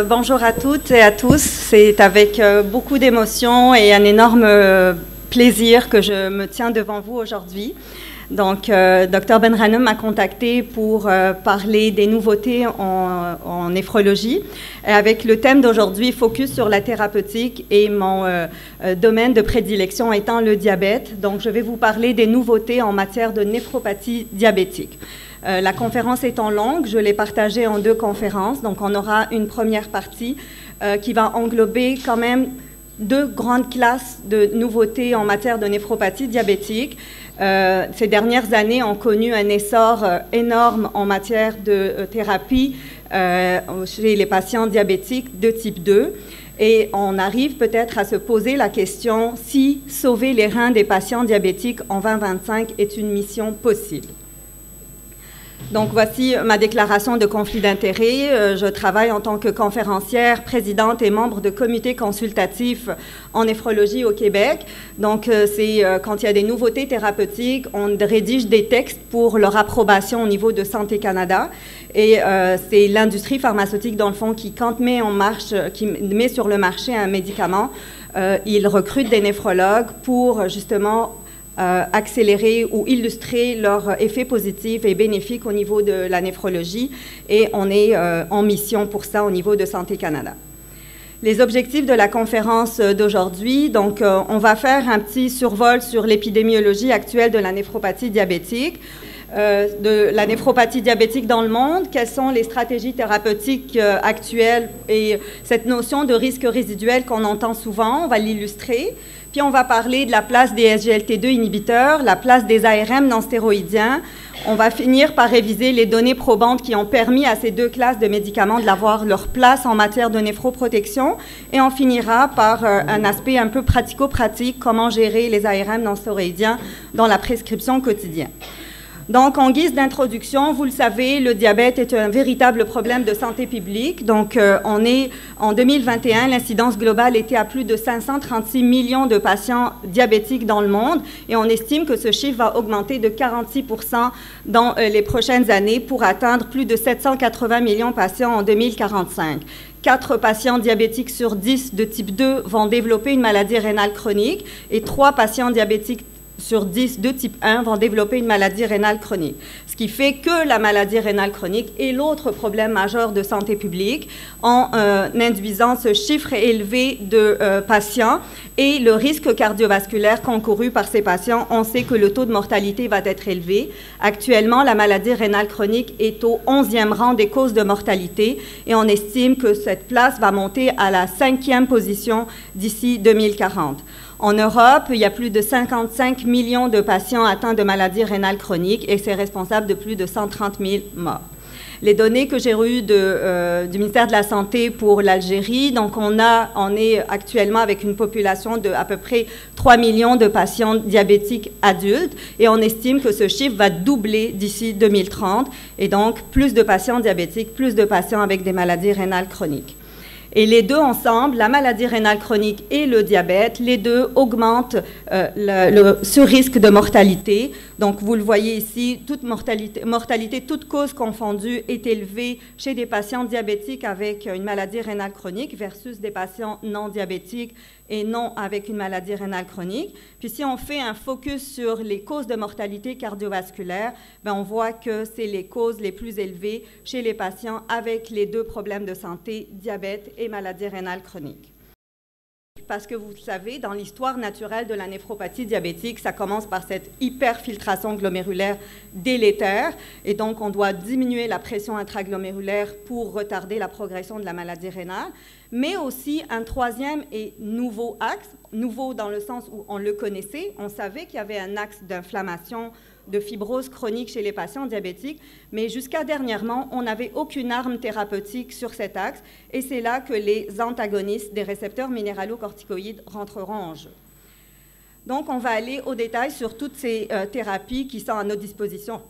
Bonjour à toutes et à tous. C'est avec beaucoup d'émotion et un énorme plaisir que je me tiens devant vous aujourd'hui. Donc, Dr Benrahnem m'a contacté pour parler des nouveautés en néphrologie, avec le thème d'aujourd'hui, focus sur la thérapeutique et mon domaine de prédilection étant le diabète. Donc, je vais vous parler des nouveautés en matière de néphropathie diabétique. La conférence étant longue, je l'ai partagée en deux conférences. Donc, on aura une première partie qui va englober quand même deux grandes classes de nouveautés en matière de néphropathie diabétique. Ces dernières années ont connu un essor énorme en matière de thérapie chez les patients diabétiques de type 2. Et on arrive peut-être à se poser la question si sauver les reins des patients diabétiques en 2025 est une mission possible. Donc, voici ma déclaration de conflit d'intérêts. Je travaille en tant que conférencière, présidente et membre de comité consultatif en néphrologie au Québec. Donc, c'est quand il y a des nouveautés thérapeutiques, on rédige des textes pour leur approbation au niveau de Santé Canada. Et c'est l'industrie pharmaceutique, dans le fond, qui, quand met sur le marché un médicament, il recrute des néphrologues pour, justement, accélérer ou illustrer leurs effets positifs et bénéfiques au niveau de la néphrologie, et on est en mission pour ça au niveau de Santé Canada. Les objectifs de la conférence d'aujourd'hui, donc on va faire un petit survol sur l'épidémiologie actuelle de la néphropathie diabétique, de la néphropathie diabétique dans le monde, quelles sont les stratégies thérapeutiques actuelles et cette notion de risque résiduel qu'on entend souvent, on va l'illustrer. Puis on va parler de la place des SGLT2 inhibiteurs, la place des ARM non stéroïdiens. On va finir par réviser les données probantes qui ont permis à ces deux classes de médicaments d'avoir leur place en matière de néphroprotection. Et on finira par un aspect un peu pratico-pratique, comment gérer les ARM non stéroïdiens dans la prescription quotidienne. Donc, en guise d'introduction, vous le savez, le diabète est un véritable problème de santé publique. Donc, en 2021, l'incidence globale était à plus de 536 millions de patients diabétiques dans le monde, et on estime que ce chiffre va augmenter de 46 % dans les prochaines années pour atteindre plus de 780 millions de patients en 2045. 4 patients diabétiques sur 10 de type 2 vont développer une maladie rénale chronique, et 3 patients diabétiques sur 10 de type 1 vont développer une maladie rénale chronique. Ce qui fait que la maladie rénale chronique est l'autre problème majeur de santé publique en induisant ce chiffre élevé de patients et le risque cardiovasculaire concouru par ces patients. On sait que le taux de mortalité va être élevé. Actuellement, la maladie rénale chronique est au 11e rang des causes de mortalité, et on estime que cette place va monter à la 5e position d'ici 2040. En Europe, il y a plus de 55 millions de patients atteints de maladies rénales chroniques, et c'est responsable de plus de 130 000 morts. Les données que j'ai eues du ministère de la Santé pour l'Algérie, donc on est actuellement avec une population de à peu près 3 millions de patients diabétiques adultes, et on estime que ce chiffre va doubler d'ici 2030, et donc plus de patients diabétiques, plus de patients avec des maladies rénales chroniques. Et les deux ensemble, la maladie rénale chronique et le diabète, les deux augmentent ce risque de mortalité. Donc, vous le voyez ici, toute mortalité, toute cause confondue est élevée chez des patients diabétiques avec une maladie rénale chronique versus des patients non diabétiques et non avec une maladie rénale chronique. Puis si on fait un focus sur les causes de mortalité cardiovasculaire, bien, on voit que c'est les causes les plus élevées chez les patients avec les deux problèmes de santé, diabète et maladie rénale chronique. Parce que vous le savez, dans l'histoire naturelle de la néphropathie diabétique, ça commence par cette hyperfiltration glomérulaire délétère, et donc on doit diminuer la pression intraglomérulaire pour retarder la progression de la maladie rénale, mais aussi un troisième et nouveau axe, nouveau dans le sens où on le connaissait, on savait qu'il y avait un axe d'inflammation, de fibrose chronique chez les patients diabétiques, mais jusqu'à dernièrement, on n'avait aucune arme thérapeutique sur cet axe, et c'est là que les antagonistes des récepteurs minéralocorticoïdes rentreront en jeu. Donc, on va aller au détail sur toutes ces thérapies qui sont à notre disposition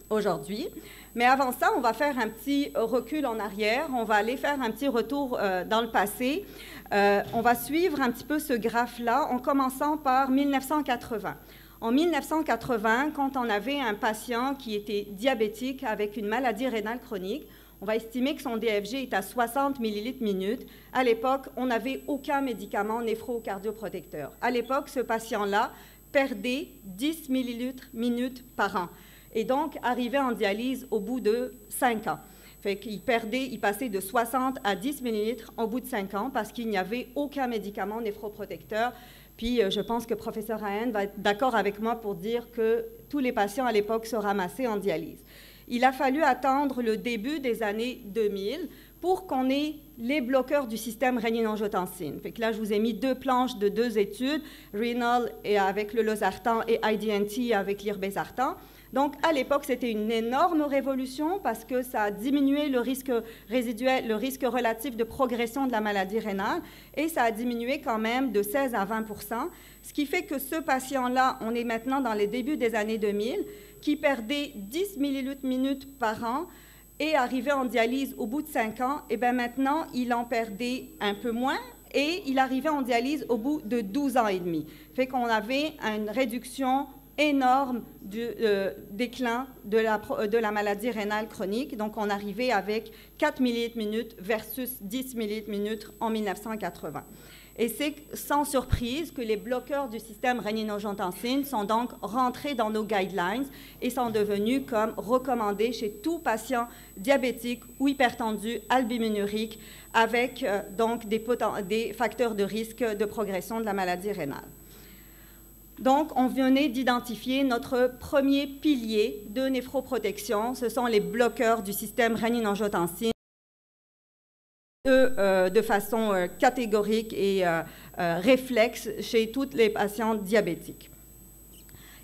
aujourd'hui. Mais avant ça, on va faire un petit recul en arrière, on va aller faire un petit retour dans le passé. On va suivre un petit peu ce graphe-là en commençant par 1980. En 1980, quand on avait un patient qui était diabétique avec une maladie rénale chronique, On va estimer que son DFG est à 60 millilitres minute. À l'époque, on n'avait aucun médicament néphrocardioprotecteur. À l'époque, ce patient-là perdait 10 millilitres minute par an et donc arrivait en dialyse au bout de 5 ans. Fait qu'il il passait de 60 à 10 millilitres au bout de 5 ans parce qu'il n'y avait aucun médicament néphroprotecteur. Puis je pense que professeur Haen va être d'accord avec moi pour dire que tous les patients à l'époque se ramassaient en dialyse. Il a fallu attendre le début des années 2000 pour qu'on ait les bloqueurs du système rénine-angiotensine. Fait que là, je vous ai mis 2 planches de 2 études, Renal et avec le losartan et IDNT avec l'irbesartan. Donc, à l'époque, c'était une énorme révolution parce que ça a diminué le risque résiduel, le risque relatif de progression de la maladie rénale et ça a diminué quand même de 16 à 20 %, ce qui fait que ce patient-là, on est maintenant dans les débuts des années 2000, qui perdait 10 millilitres minute par an et arrivait en dialyse au bout de 5 ans, et bien maintenant, il en perdait un peu moins et il arrivait en dialyse au bout de 12 ans et demi. Fait qu'on avait une réduction énorme du déclin de la maladie rénale chronique. Donc, on arrivait avec 4 millilitres minute versus 10 millilitres minute en 1980. Et c'est sans surprise que les bloqueurs du système rénine-angiotensine sont donc rentrés dans nos guidelines et sont devenus comme recommandés chez tout patient diabétique ou hypertendu albuminurique avec donc des facteurs de risque de progression de la maladie rénale. Donc, on venait d'identifier notre premier pilier de néphroprotection. Ce sont les bloqueurs du système rénine-angiotensine de façon catégorique et réflexe chez tous les patients diabétiques.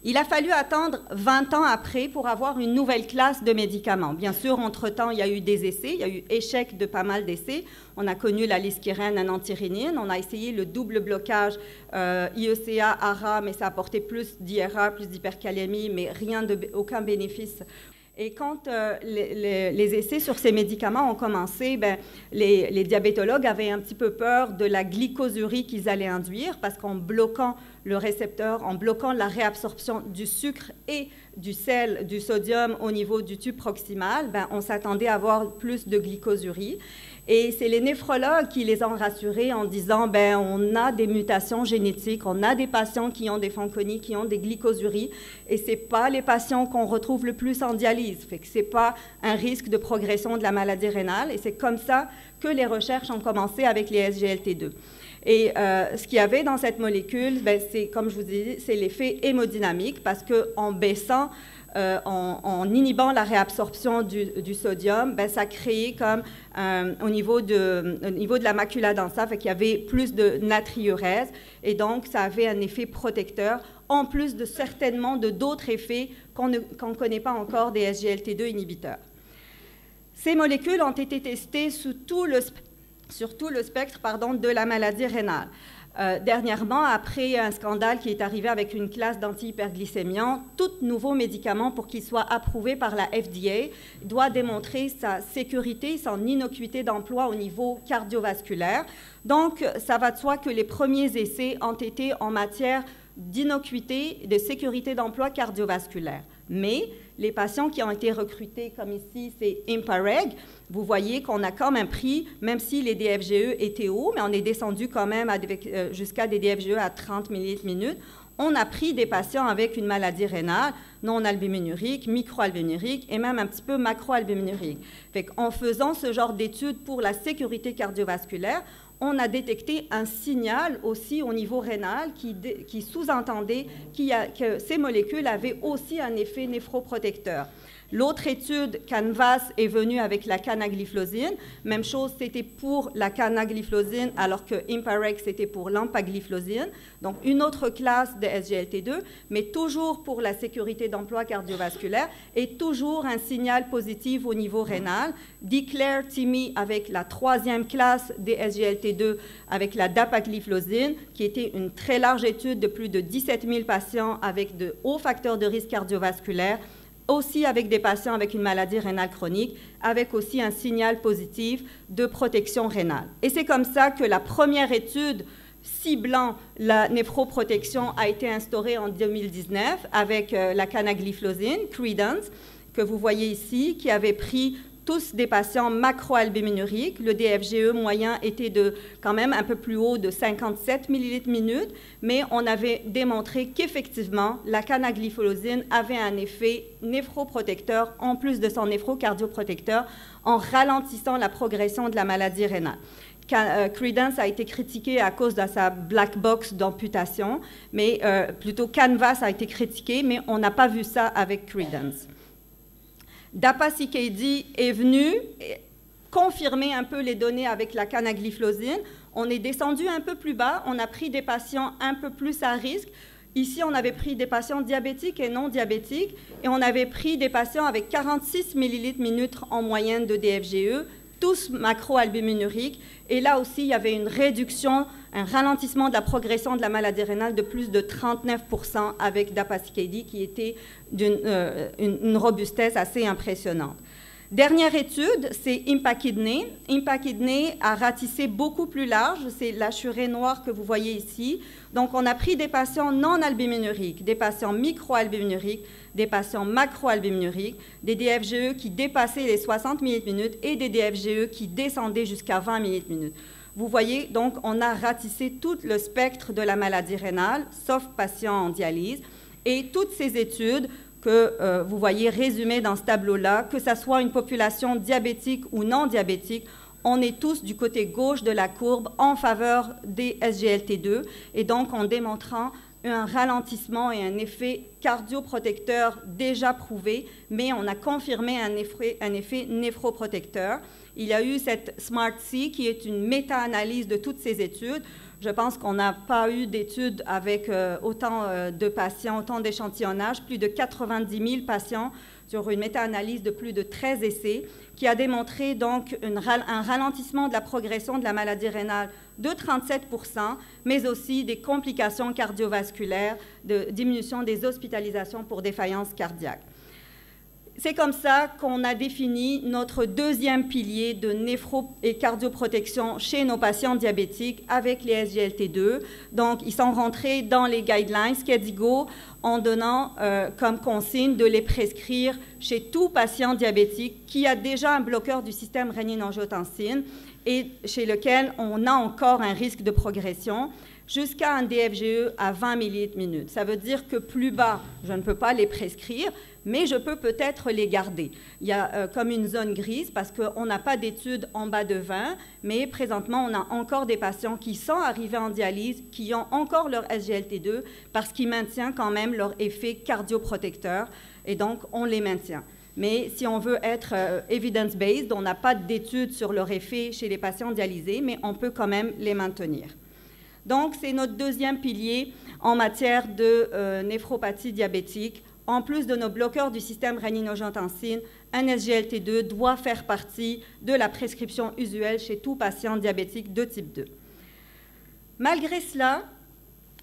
Il a fallu attendre 20 ans après pour avoir une nouvelle classe de médicaments. Bien sûr, entre-temps, il y a eu des essais, il y a eu échec de pas mal d'essais. On a connu la liskirène, la nantirénine, on a essayé le double blocage IECA, ARA, mais ça apportait plus d'IRA, plus d'hypercalémie, mais aucun bénéfice. Et quand les essais sur ces médicaments ont commencé, les diabétologues avaient un petit peu peur de la glycosurie qu'ils allaient induire parce qu'en bloquant le récepteur, en bloquant la réabsorption du sucre et du sel, du sodium au niveau du tube proximal, on s'attendait à avoir plus de glycosurie. Et c'est les néphrologues qui les ont rassurés en disant on a des mutations génétiques, on a des patients qui ont des fanconies, qui ont des glycosuries, et ce n'est pas les patients qu'on retrouve le plus en dialyse. Fait que ce n'est pas un risque de progression de la maladie rénale, et c'est comme ça que les recherches ont commencé avec les SGLT2. Et ce qu'il y avait dans cette molécule, c'est, comme je vous ai dit, c'est l'effet hémodynamique, parce qu'en baissant, en inhibant la réabsorption du sodium, ça créait comme au niveau de la macula densa, fait qu'il y avait plus de natriurèse, et donc ça avait un effet protecteur, en plus de certainement d'autres effets qu'on ne connaît pas encore des SGLT2 inhibiteurs. Ces molécules ont été testées sur tout le spectre de la maladie rénale. Dernièrement, après un scandale qui est arrivé avec une classe d'antihyperglycémiants, tout nouveau médicament, pour qu'il soit approuvé par la FDA, doit démontrer sa sécurité, son innocuité d'emploi au niveau cardiovasculaire. Donc, ça va de soi que les premiers essais ont été en matière d'innocuité, de sécurité d'emploi cardiovasculaire. Mais les patients qui ont été recrutés, comme ici, c'est Impareg, vous voyez qu'on a quand même pris, même si les DFGE étaient hauts, mais on est descendu quand même jusqu'à des DFGE à 30 millilitres minute. On a pris des patients avec une maladie rénale, non albuminurique, microalbuminurique et même un petit peu macroalbuminurique. En faisant ce genre d'études pour la sécurité cardiovasculaire, on a détecté un signal aussi au niveau rénal qui sous-entendait que ces molécules avaient aussi un effet néphroprotecteur. L'autre étude, Canvas, est venue avec la canagliflozine. Même chose, c'était pour la canagliflozine, alors que Imparex, c'était pour l'empagliflozine. Donc, une autre classe de SGLT2, mais toujours pour la sécurité d'emploi cardiovasculaire et toujours un signal positif au niveau rénal. Declare TIMI avec la troisième classe des SGLT2 avec la dapagliflozine, qui était une très large étude de plus de 17 000 patients avec de hauts facteurs de risque cardiovasculaire, aussi avec des patients avec une maladie rénale chronique, avec aussi un signal positif de protection rénale. Et c'est comme ça que la première étude ciblant la néphroprotection a été instaurée en 2019 avec la canagliflozine, Credence, que vous voyez ici, qui avait pris tous des patients macroalbuminuriques. Le DFGE moyen était de quand même un peu plus haut de 57 ml/minute, mais on avait démontré qu'effectivement, la canagliflozine avait un effet néphroprotecteur en plus de son néphrocardioprotecteur en ralentissant la progression de la maladie rénale. Credence a été critiqué à cause de sa black box d'amputation, mais plutôt Canvas a été critiqué, mais on n'a pas vu ça avec Credence. DAPA-CKD est venu confirmer un peu les données avec la canagliflozine. On est descendu un peu plus bas, on a pris des patients un peu plus à risque. Ici, on avait pris des patients diabétiques et non diabétiques, et on avait pris des patients avec 46 ml/minute en moyenne de DFGE, tous macroalbuminuriques. Et là aussi, il y avait une réduction, un ralentissement de la progression de la maladie rénale de plus de 39% avec DAPA-CKD, qui était d'une robustesse assez impressionnante. Dernière étude, c'est IMPA-Kidney. IMPA-Kidney a ratissé beaucoup plus large, c'est la churée noire que vous voyez ici. Donc, on a pris des patients non albuminuriques, des patients microalbuminuriques, des patients macroalbuminuriques, des DFGE qui dépassaient les 60 ml/minute et des DFGE qui descendaient jusqu'à 20 ml/minute. Vous voyez, donc, on a ratissé tout le spectre de la maladie rénale, sauf patients en dialyse. Et toutes ces études que vous voyez résumées dans ce tableau-là, que ce soit une population diabétique ou non diabétique, on est tous du côté gauche de la courbe en faveur des SGLT2, et donc en démontrant un ralentissement et un effet cardioprotecteur déjà prouvé, mais on a confirmé un effet néphroprotecteur. Il y a eu cette SMART-C qui est une méta-analyse de toutes ces études. Je pense qu'on n'a pas eu d'études avec autant de patients, autant d'échantillonnage, plus de 90 000 patients sur une méta-analyse de plus de 13 essais, qui a démontré donc un ralentissement de la progression de la maladie rénale de 37%, mais aussi des complications cardiovasculaires, de diminution des hospitalisations pour défaillance cardiaque. C'est comme ça qu'on a défini notre deuxième pilier de néphro- et cardioprotection chez nos patients diabétiques avec les SGLT2. Donc, ils sont rentrés dans les guidelines KDIGO en donnant comme consigne de les prescrire chez tout patient diabétique qui a déjà un bloqueur du système rénine-angiotensine et chez lequel on a encore un risque de progression, jusqu'à un DFGE à 20 ml/minute. Ça veut dire que plus bas, je ne peux pas les prescrire, mais je peux peut-être les garder. Il y a comme une zone grise parce qu'on n'a pas d'études en bas de 20, mais présentement, on a encore des patients qui sont arrivés en dialyse, qui ont encore leur SGLT2 parce qu'ils maintiennent quand même leur effet cardioprotecteur, et donc on les maintient. Mais si on veut être evidence-based, on n'a pas d'études sur leur effet chez les patients dialysés, mais on peut quand même les maintenir. Donc, c'est notre deuxième pilier en matière de néphropathie diabétique. En plus de nos bloqueurs du système rénine-angiotensine, un SGLT2 doit faire partie de la prescription usuelle chez tout patient diabétique de type 2. Malgré cela,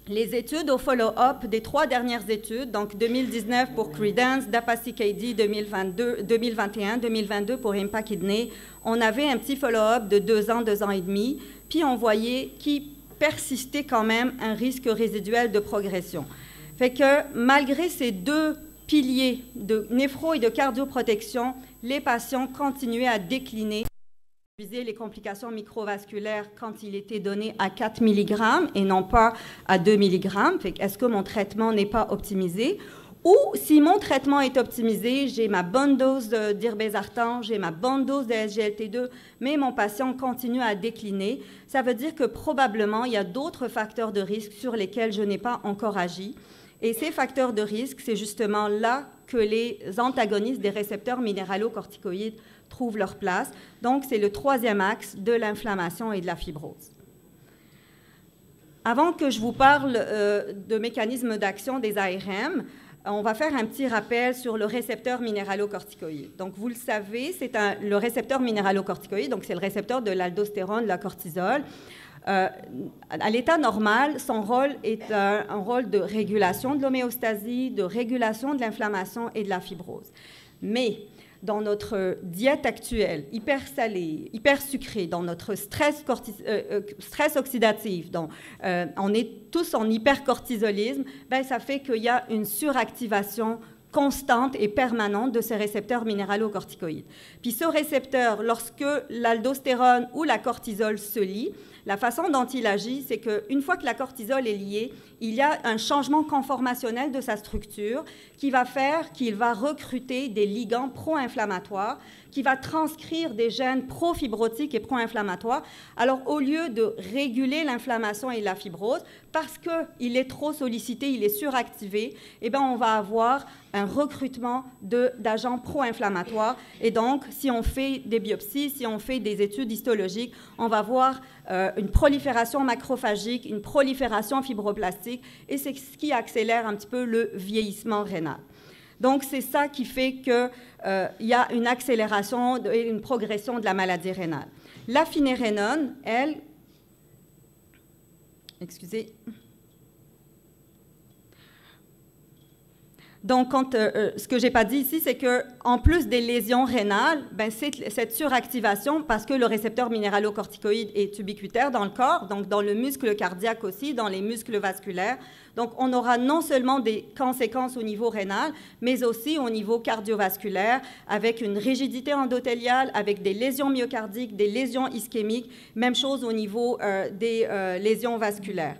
les études au follow-up des 3 dernières études, donc 2019 pour Credence, DAPA-CKD 2021, 2022 pour IMPA-Kidney, on avait un petit follow-up de 2 ans, 2 ans et demi, puis on voyait qu'il persistait quand même un risque résiduel de progression. Fait que malgré ces 2 piliers de néphro et de cardioprotection, les patients continuaient à décliner. Les complications microvasculaires quand il était donné à 4 mg et non pas à 2 mg. Est-ce que mon traitement n'est pas optimisé? Ou si mon traitement est optimisé, j'ai ma bonne dose d'irbésartan, j'ai ma bonne dose de SGLT2, mais mon patient continue à décliner, ça veut dire que probablement il y a d'autres facteurs de risque sur lesquels je n'ai pas encore agi. Et ces facteurs de risque, c'est justement là que les antagonistes des récepteurs minéralocorticoïdes trouvent leur place. Donc, c'est le 3e axe de l'inflammation et de la fibrose. Avant que je vous parle de mécanismes d'action des ARM, on va faire un petit rappel sur le récepteur minéralocorticoïde. Donc, vous le savez, c'est le récepteur minéralocorticoïde, donc c'est le récepteur de l'aldostérone, de la cortisol. À l'état normal, son rôle est un rôle de régulation de l'homéostasie, de régulation de l'inflammation et de la fibrose. Mais dans notre diète actuelle, hyper salée, hyper sucrée, dans notre stress oxydatif, on est tous en hypercortisolisme, ben, ça fait qu'il y a une suractivation constante et permanente de ces récepteurs minéralocorticoïdes. Puis ce récepteur, lorsque l'aldostérone ou la cortisol se lient, la façon dont il agit, c'est qu'une fois que la cortisol est liée, il y a un changement conformationnel de sa structure qui va faire qu'il va recruter des ligands pro-inflammatoires, qui va transcrire des gènes pro-fibrotiques et pro-inflammatoires. Alors, au lieu de réguler l'inflammation et la fibrose, parce qu'il est trop sollicité, il est suractivé, eh bien, on va avoir un recrutement d'agents pro-inflammatoires. Et donc, si on fait des biopsies, si on fait des études histologiques, on va voir une prolifération macrophagique, une prolifération fibroblastique, et c'est ce qui accélère un petit peu le vieillissement rénal. Donc, c'est ça qui fait qu'il y a une accélération et une progression de la maladie rénale. La finérénone, elle... Excusez. Donc, ce que je n'ai pas dit ici, c'est qu'en plus des lésions rénales, ben, c'est cette suractivation, parce que le récepteur minéralocorticoïde est ubiquitaire dans le corps, donc dans le muscle cardiaque aussi, dans les muscles vasculaires. Donc, on aura non seulement des conséquences au niveau rénal, mais aussi au niveau cardiovasculaire, avec une rigidité endothéliale, avec des lésions myocardiques, des lésions ischémiques, même chose au niveau des lésions vasculaires.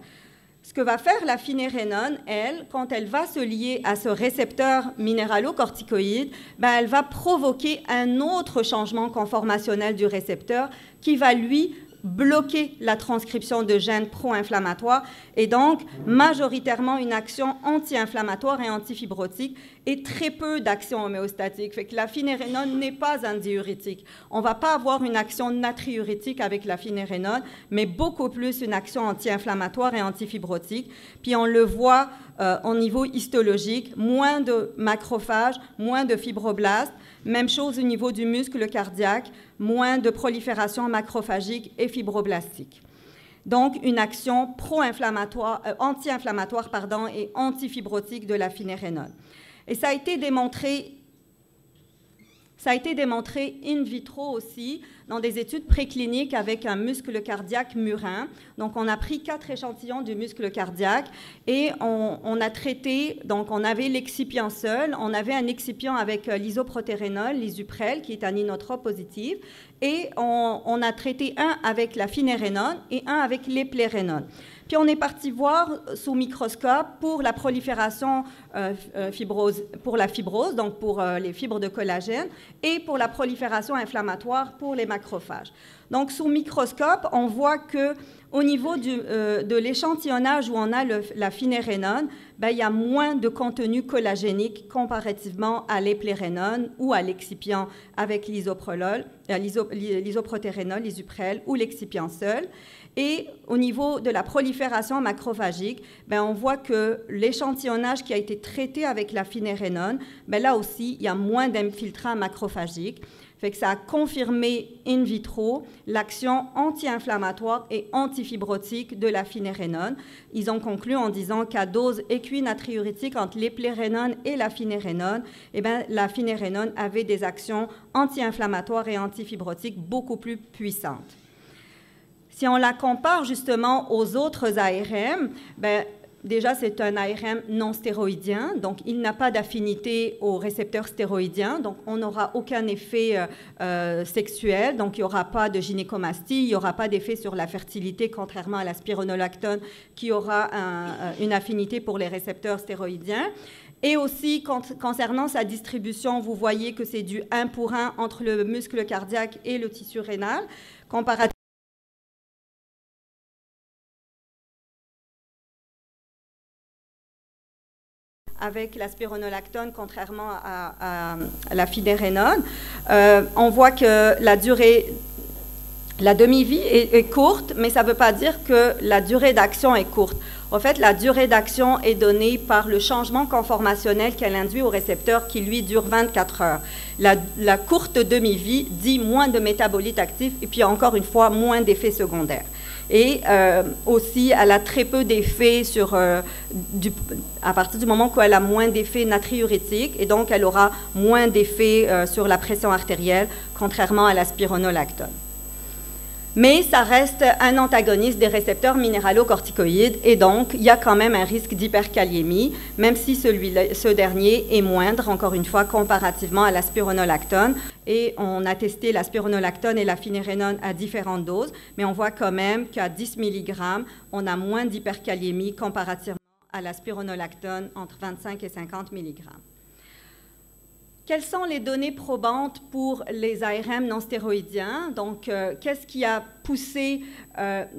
Ce que va faire la finérénone, elle, quand elle va se lier à ce récepteur minéralocorticoïde, ben, elle va provoquer un autre changement conformationnel du récepteur qui va, lui, bloquer la transcription de gènes pro-inflammatoires et donc majoritairement une action anti-inflammatoire et antifibrotique et très peu d'action homéostatique. Fait que la finérénone n'est pas un diurétique. On ne va pas avoir une action natriurétique avec la finérénone, mais beaucoup plus une action anti-inflammatoire et antifibrotique. Puis on le voit au niveau histologique, moins de macrophages, moins de fibroblastes. Même chose au niveau du muscle cardiaque, moins de prolifération macrophagique et fibroblastique. Donc, une action pro-inflammatoire, anti-inflammatoire et antifibrotique de la finérénone. Et ça a été démontré in vitro aussi dans des études précliniques avec un muscle cardiaque murin. Donc, on a pris 4 échantillons du muscle cardiaque et on a traité, donc on avait l'excipient seul, on avait un excipient avec l'isoprotérénol, l'isuprel, qui est un inotrope positif, et on a traité un avec la finérénone et un avec l'éplérénone. Puis on est parti voir sous microscope pour la prolifération pour la fibrose, donc pour les fibres de collagène, et pour la prolifération inflammatoire pour les macrophages. Donc sous microscope, on voit que au niveau de l'échantillonnage où on a la finérénone, ben, il y a moins de contenu collagénique comparativement à l'éplérénone ou à l'excipient avec l'isoprotérénol, l'isuprel ou l'excipient seul. Et au niveau de la prolifération macrophagique, ben, on voit que l'échantillonnage qui a été traité avec la finérénone, ben, là aussi, il y a moins d'infiltrats macrophagiques. Fait que ça a confirmé in vitro l'action anti-inflammatoire et antifibrotique de la finérénone. Ils ont conclu en disant qu'à dose équinatriurétique entre l'éplérénone et la finérénone, eh bien, la finérénone avait des actions anti-inflammatoires et antifibrotiques beaucoup plus puissantes. Si on la compare justement aux autres ARM, ben, déjà, c'est un ARM non stéroïdien, donc il n'a pas d'affinité aux récepteurs stéroïdiens, donc on n'aura aucun effet sexuel, donc il n'y aura pas de gynécomastie, il n'y aura pas d'effet sur la fertilité, contrairement à la spironolactone qui aura une affinité pour les récepteurs stéroïdiens. Et aussi, concernant sa distribution, vous voyez que c'est du 1 pour 1 entre le muscle cardiaque et le tissu rénal, comparativement avec la spironolactone, contrairement à la finérénone. On voit que la demi-vie est courte, mais ça ne veut pas dire que la durée d'action est courte. En fait, la durée d'action est donnée par le changement conformationnel qu'elle induit au récepteur qui, lui, dure 24 heures. La courte demi-vie dit moins de métabolites actifs et puis, encore une fois, moins d'effets secondaires. Et aussi, elle a très peu d'effets à partir du moment où elle a moins d'effets natriurétiques, et donc elle aura moins d'effets sur la pression artérielle, contrairement à la spironolactone. Mais ça reste un antagoniste des récepteurs minéralocorticoïdes et donc il y a quand même un risque d'hyperkaliémie, même si ce dernier est moindre, encore une fois, comparativement à la spironolactone. Et on a testé la spironolactone et la finérénone à différentes doses, mais on voit quand même qu'à 10 mg, on a moins d'hyperkaliémie comparativement à la spironolactone entre 25 et 50 mg. Quelles sont les données probantes pour les ARM non stéroïdiens? Donc, qu'est-ce qui a poussé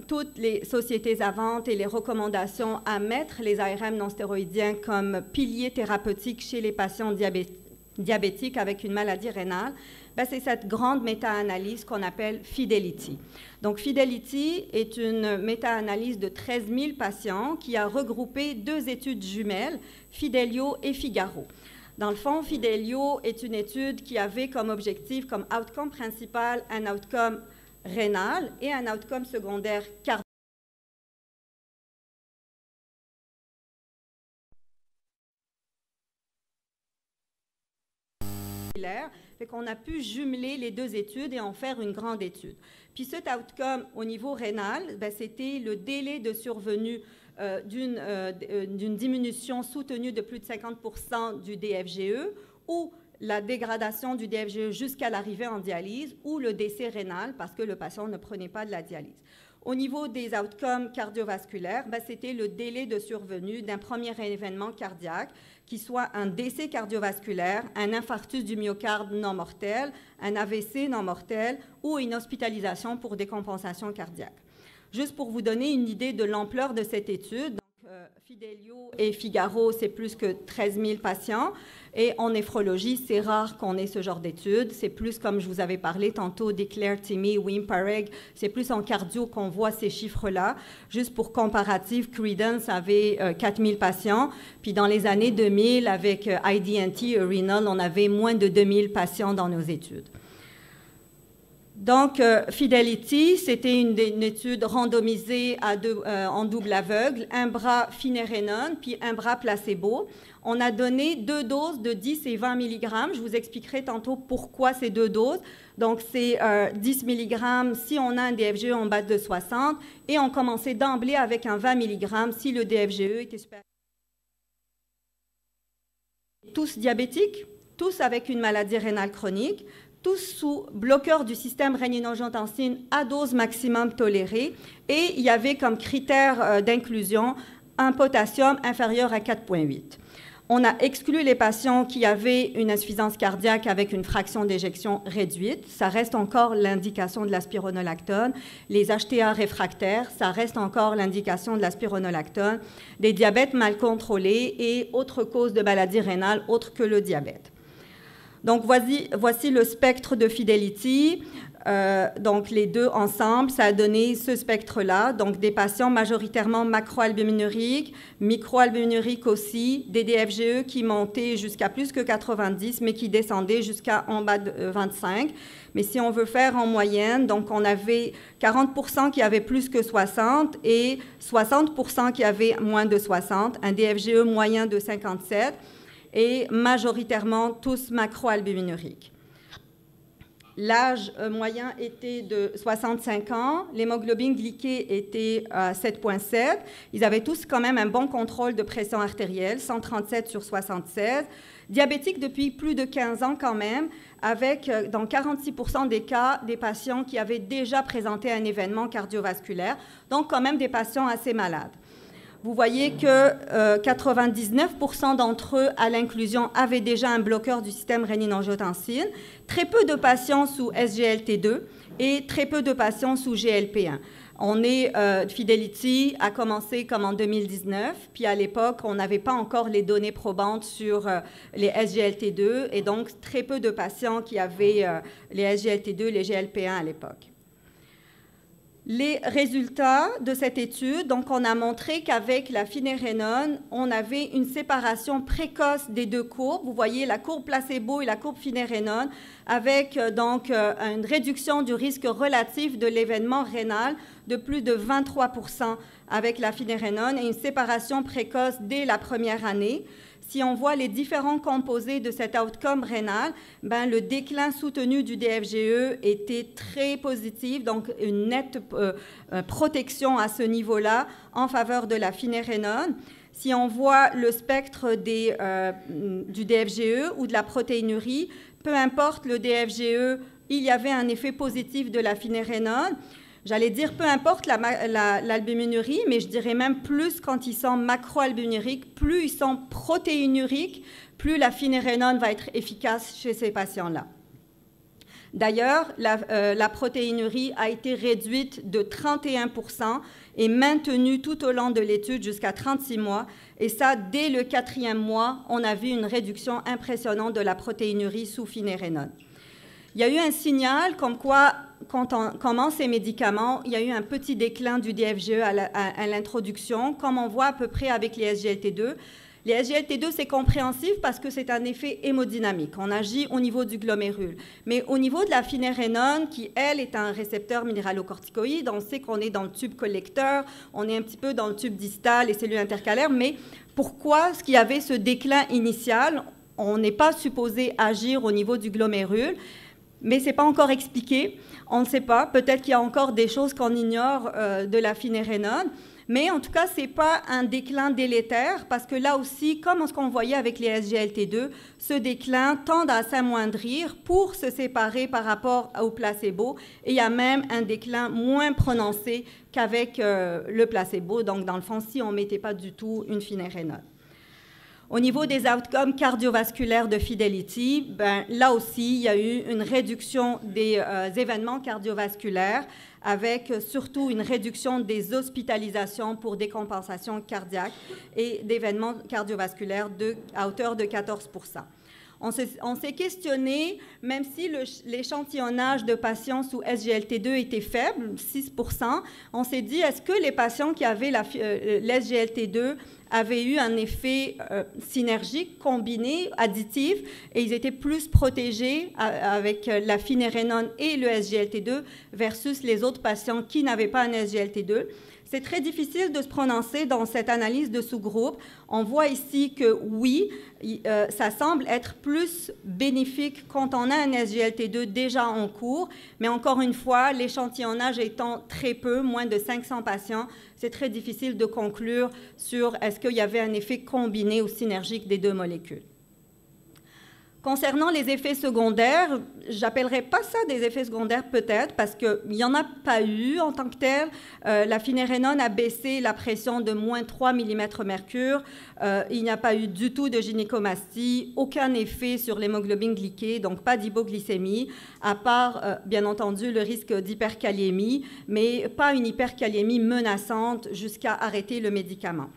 toutes les sociétés avantes et les recommandations à mettre les ARM non stéroïdiens comme piliers thérapeutiques chez les patients diabétiques avec une maladie rénale? Ben, c'est cette grande méta-analyse qu'on appelle Fidelity. Donc, Fidelity est une méta-analyse de 13 000 patients qui a regroupé 2 études jumelles, Fidelio et Figaro. Dans le fond, Fidelio est une étude qui avait comme objectif, comme outcome principal, un outcome rénal et un outcome secondaire cardiaque. Fait qu'on a pu jumeler les 2 études et en faire une grande étude. Puis cet outcome au niveau rénal, ben, c'était le délai de survenue d'une diminution soutenue de plus de 50% du DFGE ou la dégradation du DFGE jusqu'à l'arrivée en dialyse ou le décès rénal parce que le patient ne prenait pas de la dialyse. Au niveau des outcomes cardiovasculaires, ben, c'était le délai de survenue d'un premier événement cardiaque, qui soit un décès cardiovasculaire, un infarctus du myocarde non mortel, un AVC non mortel ou une hospitalisation pour décompensation cardiaque. Juste pour vous donner une idée de l'ampleur de cette étude, donc, Fidelio et Figaro, c'est plus que 13 000 patients. Et en néphrologie, c'est rare qu'on ait ce genre d'études. C'est plus, comme je vous avais parlé tantôt, Declare, TIMI, WIMPAREG, c'est plus en cardio qu'on voit ces chiffres-là. Juste pour comparatif, Credence avait 4 000 patients. Puis dans les années 2000, avec IDNT, Renal, on avait moins de 2 000 patients dans nos études. Donc, Fidelity, c'était une étude randomisée en double aveugle, un bras finérénone, puis un bras placebo. On a donné 2 doses de 10 et 20 mg. Je vous expliquerai tantôt pourquoi ces 2 doses. Donc, c'est 10 mg si on a un DFGE en bas de 60 et on commençait d'emblée avec un 20 mg si le DFGE était supérieur. Tous diabétiques, tous avec une maladie rénale chronique, tous sous bloqueur du système rénine-angiotensine à dose maximum tolérée, et il y avait comme critère d'inclusion un potassium inférieur à 4,8. On a exclu les patients qui avaient une insuffisance cardiaque avec une fraction d'éjection réduite. Ça reste encore l'indication de la spironolactone. Les HTA réfractaires, ça reste encore l'indication de la spironolactone. Des diabètes mal contrôlés et autres causes de maladies rénales autres que le diabète. Donc, voici le spectre de Fidelity. Donc, les 2 ensemble, ça a donné ce spectre-là. Donc, des patients majoritairement macroalbuminuriques, microalbuminuriques aussi, des DFGE qui montaient jusqu'à plus que 90, mais qui descendaient jusqu'à en bas de 25. Mais si on veut faire en moyenne, donc on avait 40% qui avaient plus que 60 et 60% qui avaient moins de 60, un DFGE moyen de 57. Et majoritairement tous macroalbuminuriques. L'âge moyen était de 65 ans, l'hémoglobine glyquée était à 7,7. Ils avaient tous quand même un bon contrôle de pression artérielle, 137 sur 76. Diabétiques depuis plus de 15 ans quand même, avec dans 46% des cas des patients qui avaient déjà présenté un événement cardiovasculaire, donc quand même des patients assez malades. Vous voyez que 99% d'entre eux, à l'inclusion, avaient déjà un bloqueur du système rénine-angiotensine, très peu de patients sous SGLT2 et très peu de patients sous GLP1. Fidelity a commencé comme en 2019, puis à l'époque, on n'avait pas encore les données probantes sur les SGLT2 et donc très peu de patients qui avaient les SGLT2 et les GLP1 à l'époque. Les résultats de cette étude, donc on a montré qu'avec la finérénone, on avait une séparation précoce des 2 courbes. Vous voyez la courbe placebo et la courbe finérénone avec donc une réduction du risque relatif de l'événement rénal de plus de 23% avec la finérénone et une séparation précoce dès la première année. si on voit les différents composés de cet outcome rénal, ben, le déclin soutenu du DFGE était très positif, donc une nette protection à ce niveau-là en faveur de la finérénone. Si on voit le spectre du DFGE ou de la protéinurie, peu importe le DFGE, il y avait un effet positif de la finérénone. J'allais dire peu importe l'albuminurie, mais je dirais même plus quand ils sont macroalbuminuriques, plus ils sont protéinuriques, plus la finérénone va être efficace chez ces patients-là. D'ailleurs, la protéinurie a été réduite de 31% et maintenue tout au long de l'étude jusqu'à 36 mois. Et ça, dès le 4e mois, on a vu une réduction impressionnante de la protéinurie sous finérénone. Il y a eu un signal comme quoi, quand on commence ces médicaments, il y a eu un petit déclin du DFGE à l'introduction, comme on voit à peu près avec les SGLT2. Les SGLT2, c'est compréhensif parce que c'est un effet hémodynamique. On agit au niveau du glomérule. Mais au niveau de la finérénone, qui, elle, est un récepteur minéralocorticoïde, on sait qu'on est dans le tube collecteur, on est un petit peu dans le tube distal, les cellules intercalaires, mais pourquoi est-ce qu'il y avait ce déclin initial? On n'est pas supposé agir au niveau du glomérule, mais ce n'est pas encore expliqué. On ne sait pas. Peut-être qu'il y a encore des choses qu'on ignore de la finérénone. Mais en tout cas, ce n'est pas un déclin délétère parce que là aussi, comme ce qu'on voyait avec les SGLT2, ce déclin tend à s'amoindrir pour se séparer par rapport au placebo. Et il y a même un déclin moins prononcé qu'avec le placebo. Donc, dans le fond, si on ne mettait pas du tout une finérénone. Au niveau des outcomes cardiovasculaires de Fidelity, ben, là aussi, il y a eu une réduction des événements cardiovasculaires avec surtout une réduction des hospitalisations pour décompensation cardiaque et d'événements cardiovasculaires à hauteur de 14%. On s'est questionné, même si l'échantillonnage de patients sous SGLT2 était faible, 6%, on s'est dit, est-ce que les patients qui avaient l'SGLT2 avaient eu un effet synergique, combiné, additif, et ils étaient plus protégés avec la finérénone et le SGLT2 versus les autres patients qui n'avaient pas un SGLT2. C'est très difficile de se prononcer dans cette analyse de sous-groupe. On voit ici que oui, ça semble être plus bénéfique quand on a un SGLT2 déjà en cours, mais encore une fois, l'échantillonnage étant très peu, moins de 500 patients, c'est très difficile de conclure sur est-ce qu'il y avait un effet combiné ou synergique des deux molécules. Concernant les effets secondaires, j'appellerais pas ça des effets secondaires peut-être parce qu'il n'y en a pas eu en tant que tel. La finérénone a baissé la pression de moins 3 mmHg. Il n'y a pas eu du tout de gynécomastie, aucun effet sur l'hémoglobine glyquée, donc pas d'hypoglycémie, à part, bien entendu, le risque d'hyperkaliémie, mais pas une hyperkaliémie menaçante jusqu'à arrêter le médicament.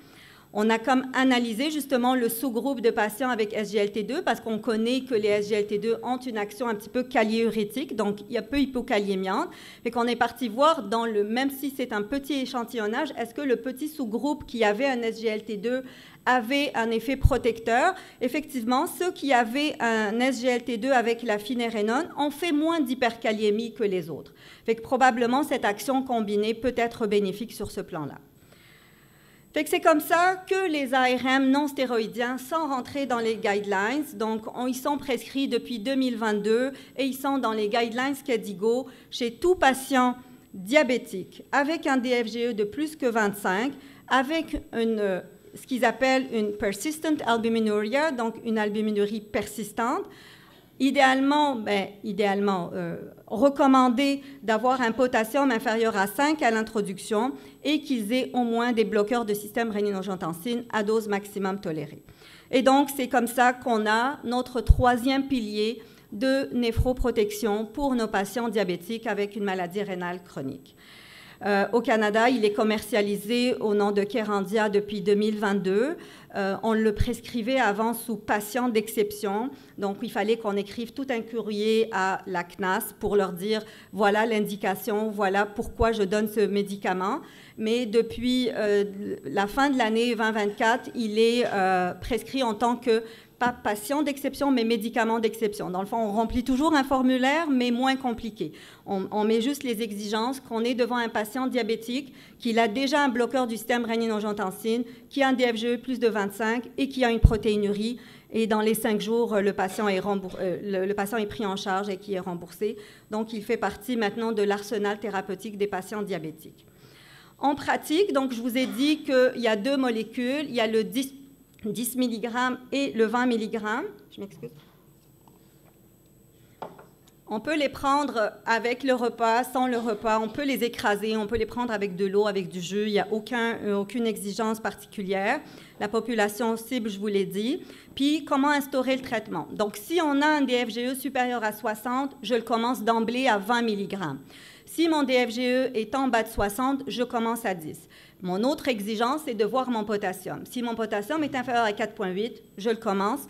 On a comme analysé justement le sous-groupe de patients avec SGLT2 parce qu'on connaît que les SGLT2 ont une action un petit peu kaliurétique, donc il y a peu hypokaliémiante. Et qu'on est parti voir, même si c'est un petit échantillonnage, est-ce que le petit sous-groupe qui avait un SGLT2 avait un effet protecteur? Effectivement, ceux qui avaient un SGLT2 avec la finérénone ont fait moins d'hyperkaliémie que les autres. Fait que probablement cette action combinée peut être bénéfique sur ce plan-là. Fait que c'est comme ça que les ARM non stéroïdiens sont rentrés dans les guidelines. Donc, ils sont prescrits depuis 2022 et ils sont dans les guidelines KDIGO chez tout patient diabétique avec un DFGE de plus que 25, avec ce qu'ils appellent une persistent albuminuria, donc une albuminurie persistante. Idéalement, recommandé d'avoir un potassium inférieur à 5 à l'introduction et qu'ils aient au moins des bloqueurs de système rénine-angiotensine à dose maximum tolérée. Et donc, c'est comme ça qu'on a notre troisième pilier de néphroprotection pour nos patients diabétiques avec une maladie rénale chronique. Au Canada, il est commercialisé au nom de Kerendia depuis 2022. On le prescrivait avant sous patient d'exception. Donc, il fallait qu'on écrive tout un courrier à la CNAS pour leur dire voilà l'indication, voilà pourquoi je donne ce médicament. Mais depuis la fin de l'année 2024, il est prescrit en tant que pas patient d'exception, mais médicament d'exception. Dans le fond, on remplit toujours un formulaire, mais moins compliqué. On met juste les exigences qu'on est devant un patient diabétique, qu'il a déjà un bloqueur du système rénine-angiotensine, qui a un DFGE plus de 25 et qui a une protéinurie. Et dans les 5 jours, le patient est pris en charge et qui est remboursé. Donc, il fait partie maintenant de l'arsenal thérapeutique des patients diabétiques. En pratique, donc, je vous ai dit qu'il y a 2 molécules. Il y a le 10 mg et le 20 mg. Je m'excuse. On peut les prendre avec le repas, sans le repas. On peut les écraser, on peut les prendre avec de l'eau, avec du jus. Il n'y a aucune exigence particulière. La population cible, je vous l'ai dit. Puis, comment instaurer le traitement? Donc, si on a un DFGE supérieur à 60, je le commence d'emblée à 20 mg. Si mon DFGE est en bas de 60, je commence à 10. Mon autre exigence, c'est de voir mon potassium. Si mon potassium est inférieur à 4,8, je le commence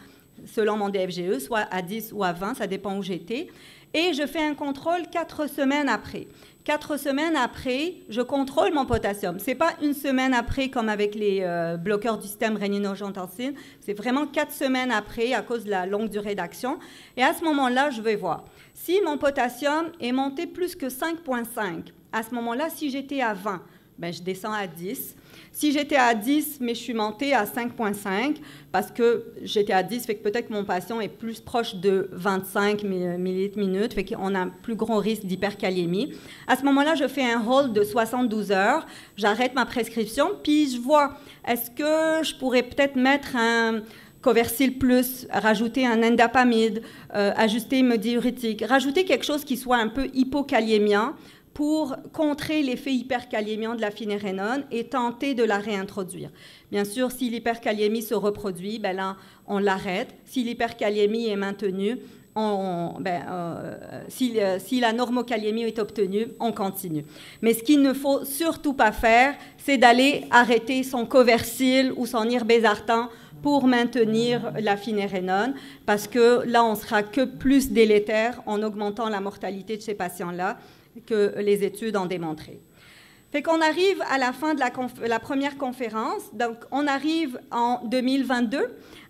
selon mon DFGE, soit à 10 ou à 20, ça dépend où j'étais. Et je fais un contrôle 4 semaines après. 4 semaines après, je contrôle mon potassium. Ce n'est pas une semaine après comme avec les bloqueurs du système rénine-angiotensine. C'est vraiment 4 semaines après à cause de la longue durée d'action. Et à ce moment-là, je vais voir. Si mon potassium est monté plus que 5,5, à ce moment-là, si j'étais à 20, ben, je descends à 10. Si j'étais à 10, mais je suis montée à 5,5, parce que j'étais à 10, fait que peut-être que mon patient est plus proche de 25 millilitres minute, fait qu'on a un plus gros risque d'hyperkaliémie. À ce moment-là, je fais un hold de 72 heures, j'arrête ma prescription, puis je vois, est-ce que je pourrais peut-être mettre un Coversil plus, rajouter un endapamide, ajuster mes diurétiques, rajouter quelque chose qui soit un peu hypokaliémiant, pour contrer l'effet hyperkaliémiant de la finérénone et tenter de la réintroduire. Bien sûr, si l'hyperkaliémie se reproduit, ben là, on l'arrête. Si l'hyperkaliémie est maintenue, si la normokaliémie est obtenue, on continue. Mais ce qu'il ne faut surtout pas faire, c'est d'aller arrêter son Coversil ou son irbesartan pour maintenir la finérénone, parce que là, on sera que plus délétère en augmentant la mortalité de ces patients-là, que les études ont démontré. Fait qu'on arrive à la fin de la première conférence, donc on arrive en 2022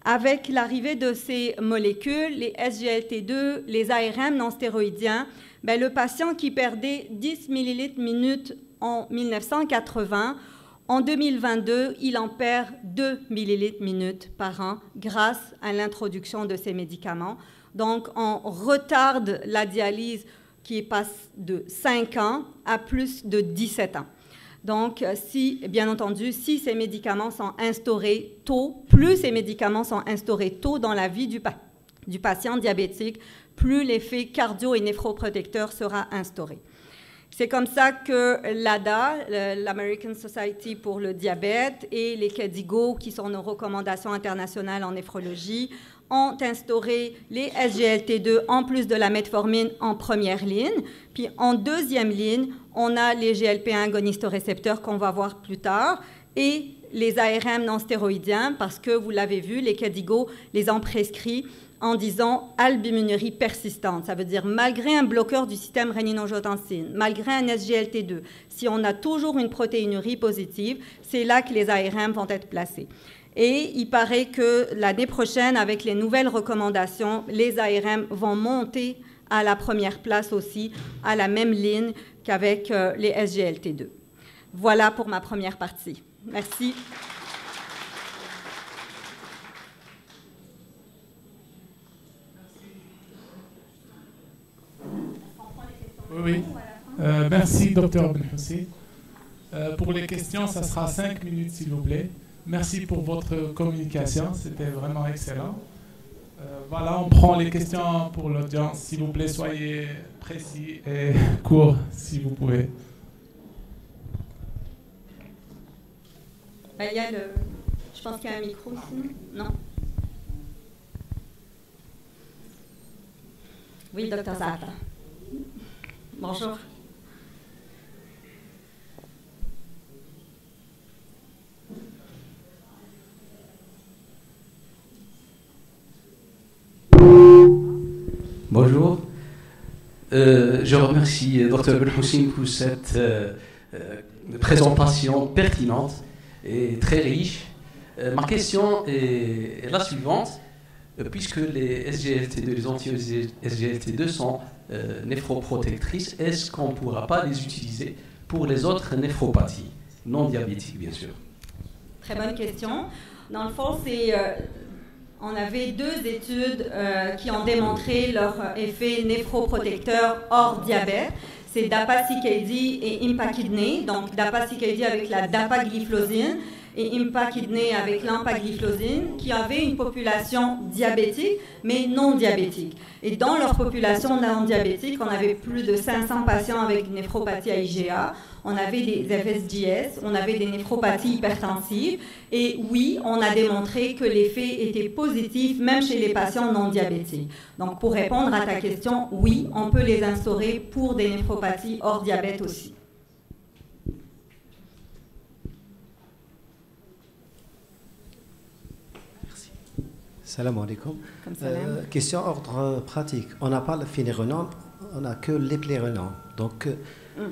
avec l'arrivée de ces molécules, les SGLT2, les ARM non stéroïdiens. Ben, le patient qui perdait 10 millilitres minute en 1980, en 2022, il en perd 2 millilitres minute par an grâce à l'introduction de ces médicaments. Donc, on retarde la dialyse qui passe de 5 ans à plus de 17 ans. Donc, bien entendu, si ces médicaments sont instaurés tôt, plus ces médicaments sont instaurés tôt dans la vie du patient diabétique, plus l'effet cardio- et néphroprotecteur sera instauré. C'est comme ça que l'ADA, l'American Society pour le diabète, et les KDIGO, qui sont nos recommandations internationales en néphrologie, ont instauré les SGLT2 en plus de la metformine en première ligne. Puis en deuxième ligne, on a les GLP-1 agonistorécepteurs qu'on va voir plus tard et les ARM non stéroïdiens parce que, vous l'avez vu, les KDIGO les ont prescrits en disant albuminurie persistante. Ça veut dire malgré un bloqueur du système rénine-angiotensine, malgré un SGLT2, si on a toujours une protéinurie positive, c'est là que les ARM vont être placés. Et il paraît que l'année prochaine, avec les nouvelles recommandations, les ARM vont monter à la première place aussi, à la même ligne qu'avec les SGLT2. Voilà pour ma première partie. Merci. Oui. Merci, Dr. Benhoussi. Pour les questions, ça sera 5 minutes, s'il vous plaît. Merci pour votre communication, c'était vraiment excellent. Voilà, on prend les questions pour l'audience. S'il vous plaît, soyez précis et court, si vous pouvez. Il y a je pense qu'il y a un micro ici. Non? Oui, Dr. Zappa. Bonjour. Bonjour. Je remercie Dr. Benhoussi pour cette présentation pertinente et très riche. Ma question est la suivante. puisque les SGLT2, les anti-SGLT2 sont néphroprotectrices, est-ce qu'on ne pourra pas les utiliser pour les autres néphropathies, non diabétiques bien sûr? Très bonne question. Dans le fond, on avait 2 études qui ont démontré leur effet néphroprotecteur hors diabète. C'est DAPA-CKD et IMPA-KIDNEY. Donc, DAPA-CKD avec la dapagliflozine et IMPA-KIDNEY avec l'empagliflozine, qui avaient une population diabétique, mais non diabétique. Et dans leur population non diabétique, on avait plus de 500 patients avec néphropathie IgA, on avait des FSGS, on avait des néphropathies hypertensives, et oui, on a démontré que l'effet était positif même chez les patients non diabétiques. Donc, pour répondre à ta question, oui, on peut les instaurer pour des néphropathies hors diabète aussi. Salam alaikum. Question ordre pratique. On n'a pas le finérenone, on n'a que l'éplérenone. Donc,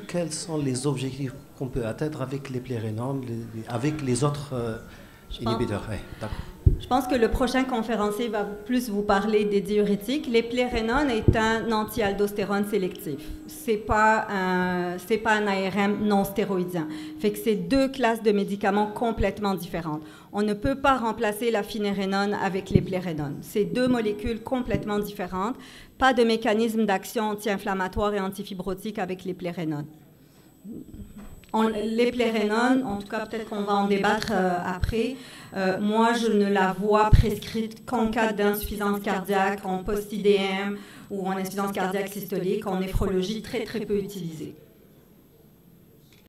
quels sont les objectifs qu'on peut atteindre avec l'éplérenone, avec les autres inhibiteurs? Je pense que le prochain conférencier va plus vous parler des diurétiques. L'éplérenone est un anti-aldostérone sélectif. C'est pas un ARM non stéroïdien. Fait que c'est 2 classes de médicaments complètement différentes. On ne peut pas remplacer la finérenone avec l'éplérenone. C'est 2 molécules complètement différentes. Pas de mécanisme d'action anti-inflammatoire et antifibrotique avec l'éplérenone. L'éplérenone, en tout cas, peut-être qu'on va en débattre après. Moi, je ne la vois prescrite qu'en cas d'insuffisance cardiaque, en post-IDM ou en insuffisance cardiaque systolique, en néphrologie très, très peu utilisée.